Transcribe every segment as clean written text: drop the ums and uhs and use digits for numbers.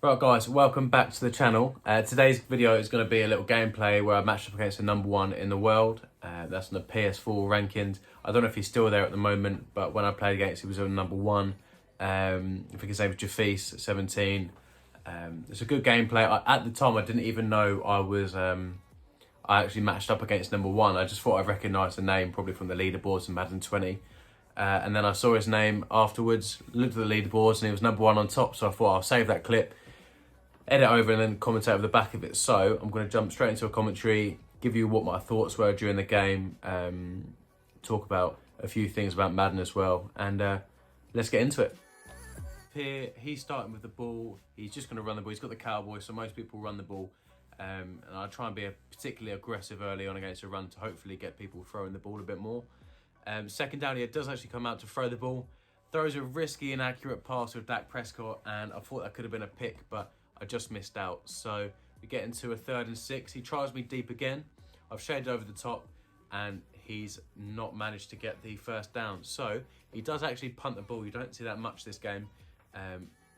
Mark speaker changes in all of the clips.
Speaker 1: Right guys, welcome back to the channel. Today's video is going to be a little gameplay where I matched up against the #1 in the world. That's in the PS4 rankings. I don't know if he's still there at the moment, but when I played against him, he was on #1. I think his name was jefeace17. It's a good gameplay. At the time, I didn't even know I actually matched up against #1. I just thought I recognised the name probably from the leaderboards in Madden 20. And then I saw his name afterwards, looked at the leaderboards, and he was #1 on top. So I thought I'll save that clip, edit over, and then commentate over the back of it. So I'm going to jump straight into a commentary, give you what my thoughts were during the game, talk about a few things about Madden as well, and let's get into it. Here, he's starting with the ball. He's just going to run the ball. He's got the Cowboys, so most people run the ball. And I try and be particularly aggressive early on against a run to hopefully get people throwing the ball a bit more. Second down, he does actually come out to throw the ball. Throws a risky, inaccurate pass with Dak Prescott, and I thought that could have been a pick, but I just missed out. So we get into a 3rd and 6. He tries me deep again. I've shaded over the top, and he's not managed to get the first down. So he does actually punt the ball. You don't see that much this game.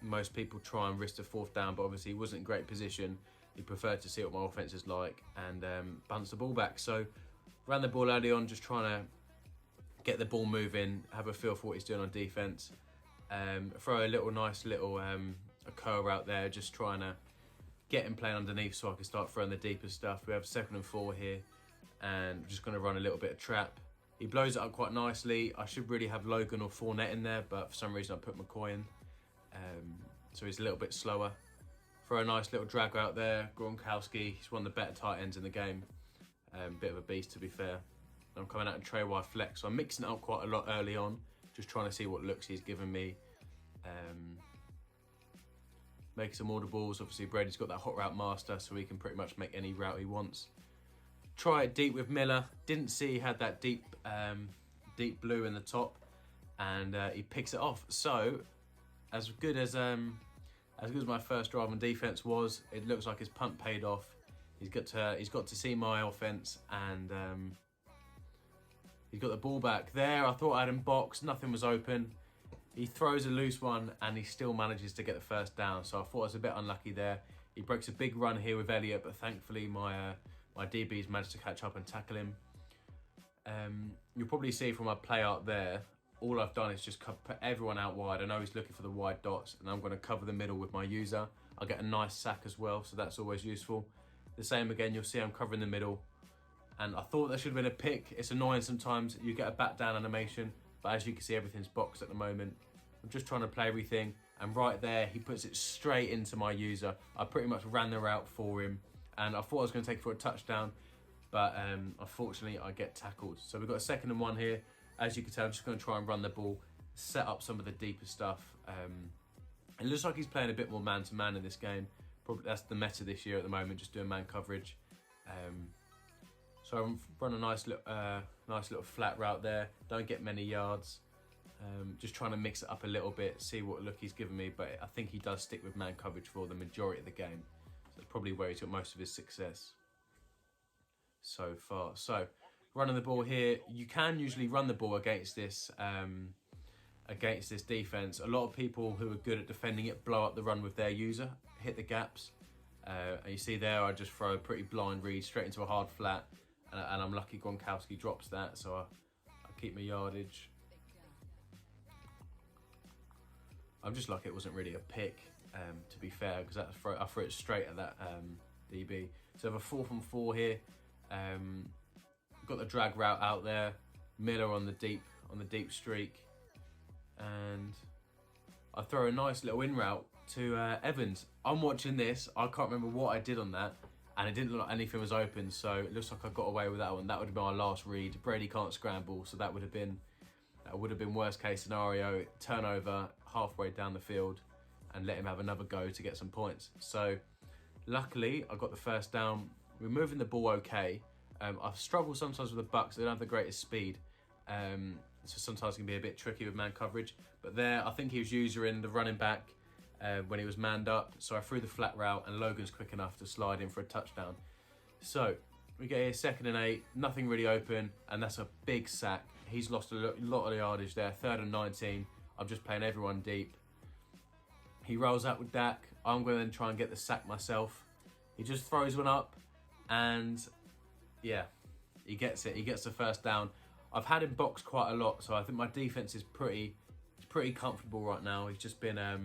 Speaker 1: Most people try and risk a 4th down, but obviously he wasn't in great position. He preferred to see what my offense is like and punts the ball back. So ran the ball early on, just trying to get the ball moving, have a feel for what he's doing on defense. Throw a nice little a curl out there, just trying to get him playing underneath so I can start throwing the deeper stuff. We have 2nd and 4 here, and we're just going to run a little bit of trap. He blows it up quite nicely. I should really have Logan or Fournette in there, but for some reason I put McCoy in. So he's a little bit slower. Throw a nice little drag out there. Gronkowski, he's one of the better tight ends in the game. Bit of a beast, to be fair. I'm coming out in tray wide flex, so I'm mixing it up quite a lot early on, just trying to see what looks he's given me. Make some audibles. Obviously Brady's got that hot route master, so he can pretty much make any route he wants. Try it deep with Miller. Didn't see he had that deep blue in the top, and he picks it off. So as good as my first drive on defense was, it looks like his punt paid off. He's got to see my offense, and he's got the ball back there. I thought I had him boxed, nothing was open. He throws a loose one, and he still manages to get the first down. So I thought I was a bit unlucky there. He breaks a big run here with Elliott, but thankfully my DBs managed to catch up and tackle him. You'll probably see from my play art there, all I've done is just put everyone out wide. I know he's looking for the wide dots, and I'm going to cover the middle with my user. I'll get a nice sack as well, so that's always useful. The same again, you'll see I'm covering the middle. And I thought that should have been a pick. It's annoying sometimes. You get a back down animation, but as you can see, everything's boxed at the moment. I'm just trying to play everything. And right there, he puts it straight into my user. I pretty much ran the route for him. And I thought I was going to take it for a touchdown, but unfortunately, I get tackled. So we've got a 2nd and 1 here. As you can tell, I'm just going to try and run the ball, set up some of the deeper stuff. It looks like he's playing a bit more man-to-man in this game. Probably that's the meta this year at the moment, just doing man coverage. So I'm running a nice little flat route there. Don't get many yards. Just trying to mix it up a little bit, see what look he's given me. But I think he does stick with man coverage for the majority of the game. So that's probably where he's got most of his success so far. So running the ball here, you can usually run the ball against this defense. A lot of people who are good at defending it blow up the run with their user, hit the gaps. And you see there, I just throw a pretty blind read straight into a hard flat. And I'm lucky Gronkowski drops that, so I keep my yardage. I'm just lucky it wasn't really a pick, to be fair, because I threw it straight at that DB. So I have a 4th and 4 here. Got the drag route out there. Miller on the deep streak, and I throw a nice little in route to Evans. I'm watching this. I can't remember what I did on that. And it didn't look like anything was open, so it looks like I got away with that one. That would have been my last read. Brady can't scramble, so that would have been worst case scenario. Turnover halfway down the field, and let him have another go to get some points. So luckily, I got the first down. We're moving the ball okay. I've struggled sometimes with the Bucks. They don't have the greatest speed, so sometimes it can be a bit tricky with man coverage. But there, I think he was using the running back when he was manned up, so I threw the flat route, and Logan's quick enough to slide in for a touchdown. So we get here 2nd and 8, nothing really open, and that's a big sack. He's lost a lot of yardage there. 3rd and 19. I'm just playing everyone deep. He rolls out with Dak. I'm going to then try and get the sack myself. He just throws one up, and yeah, he gets it. He gets the first down. I've had him box quite a lot, so I think my defense is pretty comfortable right now. He's just been a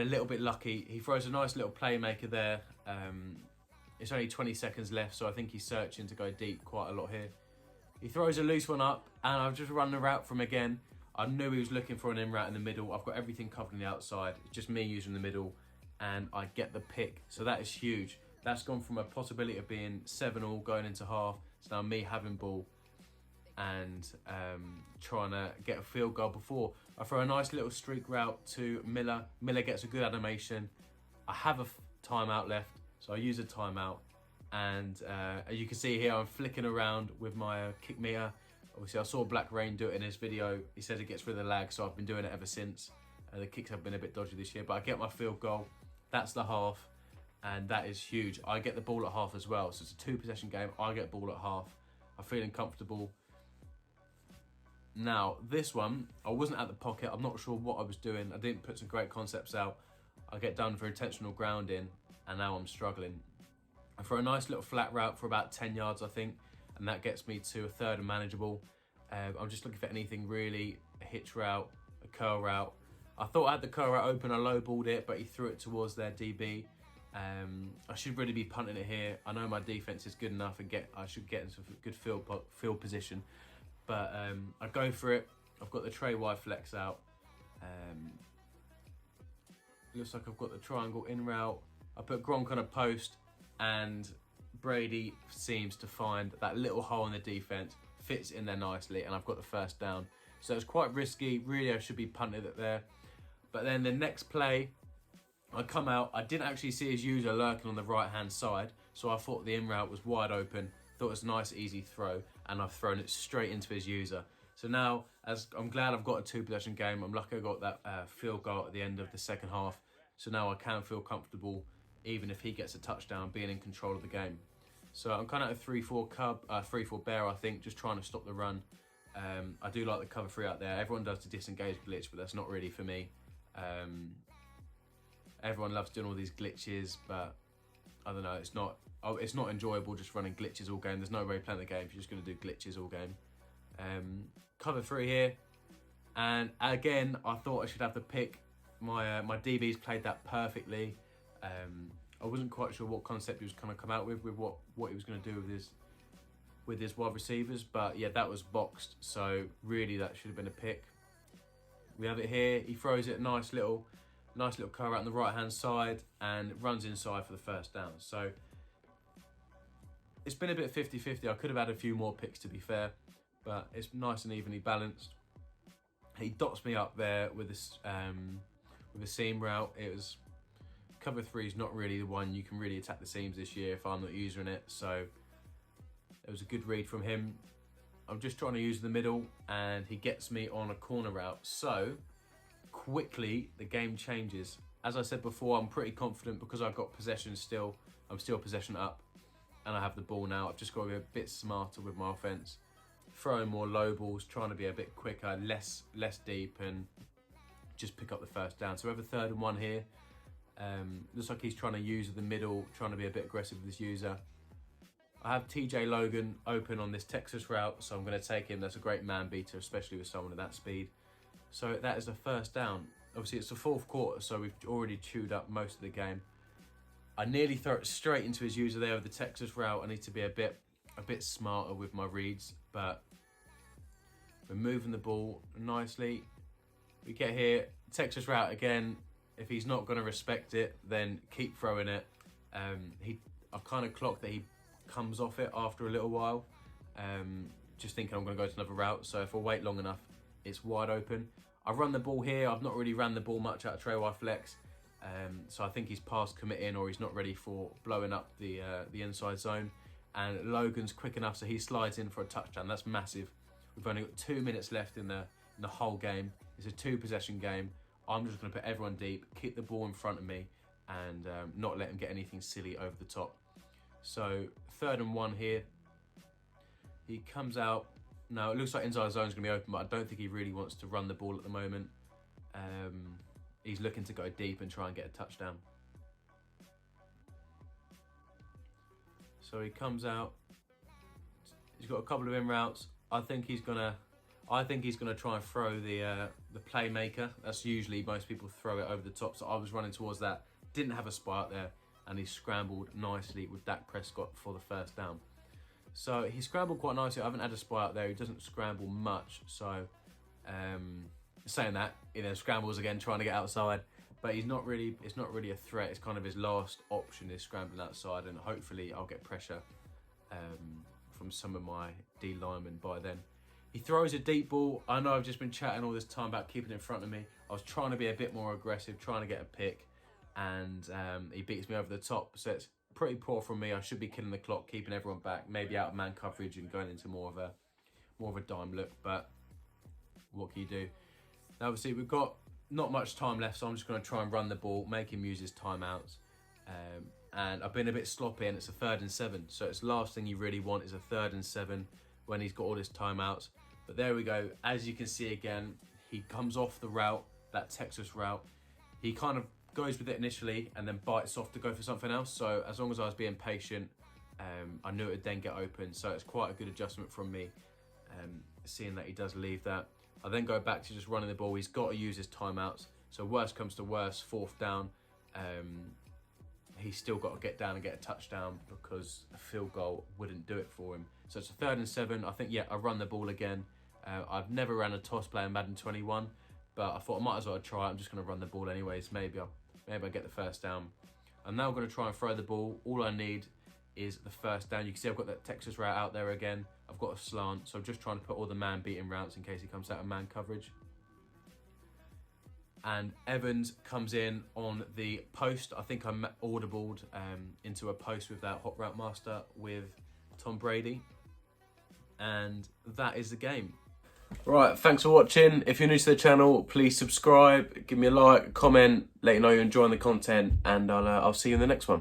Speaker 1: little bit lucky. He throws a nice little playmaker there. It's only 20 seconds left, so I think he's searching to go deep quite a lot here. He throws a loose one up, and I've just run the route from again. I knew he was looking for an in route in the middle. I've got everything covered on the outside. It's just me using the middle, and I get the pick. So that is huge. That's gone from a possibility of being 7-all going into half to now me having ball and trying to get a field goal before. I throw a nice little streak route to Miller. Miller gets a good animation. I have a timeout left, so I use a timeout. And as you can see here, I'm flicking around with my kick meter. Obviously, I saw Black Rain do it in his video. He says it gets rid of the lag, so I've been doing it ever since. The kicks have been a bit dodgy this year, but I get my field goal. That's the half, and that is huge. I get the ball at half as well, so it's a 2-possession game. I get ball at half. I'm feeling comfortable. Now, this one, I wasn't at the pocket. I'm not sure what I was doing. I didn't put some great concepts out. I get done for intentional grounding, and now I'm struggling. I throw a nice little flat route for about 10 yards, I think, and that gets me to a 3rd and manageable. I'm just looking for anything really, a hitch route, a curl route. I thought I had the curl route open, I lowballed it, but he threw it towards their DB. I should really be punting it here. I know my defense is good enough and I should get into a good field position. But I go for it. I've got the tray wide flex out. Looks like I've got the triangle in route. I put Gronk on a post, and Brady seems to find that little hole in the defense, fits in there nicely, and I've got the first down. So it's quite risky. Really, I should be punting it there. But then the next play, I come out. I didn't actually see his user lurking on the right-hand side, so I thought the in route was wide open. Thought it was a nice, easy throw, and I've thrown it straight into his user. So now, as I'm glad I've got a 2-possession game. I'm lucky I got that field goal at the end of the second half. So now I can feel comfortable, even if he gets a touchdown, being in control of the game. So I'm kind of a 3-4 bear, I think, just trying to stop the run. I do like the cover 3 out there. Everyone does the disengage glitch, but that's not really for me. Everyone loves doing all these glitches, but I don't know, it's not enjoyable just running glitches all game. There's no way playing the game if you're just going to do glitches all game. Cover 3 here, and again, I thought I should have the pick. My DB's played that perfectly. I wasn't quite sure what concept he was going to come out with what he was going to do with his wide receivers, but yeah, that was boxed, so really that should have been a pick. We have it here. He throws it, nice little curl out on the right hand side, and runs inside for the first down. So it's been a bit 50-50. I could have had a few more picks, to be fair, but it's nice and evenly balanced. He dots me up there with this with a seam route. It was cover 3 is not really the one you can really attack the seams this year if I'm not using it. So it was a good read from him. I'm just trying to use the middle, and he gets me on a corner route. So quickly the game changes. As I said before, I'm pretty confident because I've got possession still. I'm still possession up, and I have the ball now. I've just got to be a bit smarter with my offense, throwing more low balls, trying to be a bit quicker, less deep, and just pick up the first down. So we have a 3rd and 1 here. Looks like he's trying to use the middle, trying to be a bit aggressive with his user. I have TJ Logan open on this Texas route, so I'm going to take him. That's a great man beater, especially with someone at that speed. So that is the first down. Obviously, it's the 4th quarter, so we've already chewed up most of the game. I nearly throw it straight into his user there with the Texas route. I need to be a bit smarter with my reads, but we're moving the ball nicely. We get here, Texas route again. If he's not going to respect it, then keep throwing it. I've kind of clocked that he comes off it after a little while, just thinking I'm going to go to another route. So if I wait long enough, it's wide open. I run the ball here. I've not really ran the ball much out of tray wide flex, so I think he's past committing, or he's not ready for blowing up the inside zone. And Logan's quick enough, so he slides in for a touchdown. That's massive. We've only got 2 minutes left in the whole game. It's a 2-possession game. I'm just going to put everyone deep, keep the ball in front of me, and not let him get anything silly over the top. So 3rd and 1 here. He comes out. Now it looks like inside zone is going to be open, but I don't think he really wants to run the ball at the moment. He's looking to go deep and try and get a touchdown. So he comes out. He's got a couple of in routes. I think he's gonna try and throw the playmaker. That's usually most people throw it over the top. So I was running towards that. Didn't have a spy out there, and he scrambled nicely with Dak Prescott for the first down. So he scrambled quite nicely. I haven't had a spy out there. He doesn't scramble much. So saying that, he then scrambles again, trying to get outside. But it's not really a threat. It's kind of his last option is scrambling outside, and hopefully I'll get pressure from some of my D linemen by then. He throws a deep ball. I know I've just been chatting all this time about keeping it in front of me. I was trying to be a bit more aggressive, trying to get a pick, and he beats me over the top. So it's pretty poor from me. I should be killing the clock, keeping everyone back, maybe out of man coverage and going into more of a dime look. But what can you do? Now, obviously, we've got not much time left, so I'm just going to try and run the ball, make him use his timeouts. And I've been a bit sloppy, and it's a 3rd and 7. So it's the last thing you really want is a 3rd and 7 when he's got all his timeouts. But there we go. As you can see again, he comes off the route, that Texas route. He kind of goes with it initially and then bites off to go for something else. So as long as I was being patient, I knew it would then get open. So it's quite a good adjustment from me, seeing that he does leave that. I then go back to just running the ball. He's got to use his timeouts. So worst comes to worst, 4th down. He's still got to get down and get a touchdown because a field goal wouldn't do it for him. So it's a 3rd and 7. I think, yeah, I run the ball again. I've never ran a toss playing Madden 21, but I thought I might as well try it. I'm just going to run the ball anyways. Maybe I get the first down. I'm now going to try and throw the ball. All I need is the first down. You can see I've got that Texas route out there again. I've got a slant, so I'm just trying to put all the man-beating routes in case he comes out of man coverage. And Evans comes in on the post. I think I'm audibled into a post with that hot route master with Tom Brady. And that is the game. Right, thanks for watching. If you're new to the channel, please subscribe, give me a like, comment, let you know you're enjoying the content, and I'll see you in the next one.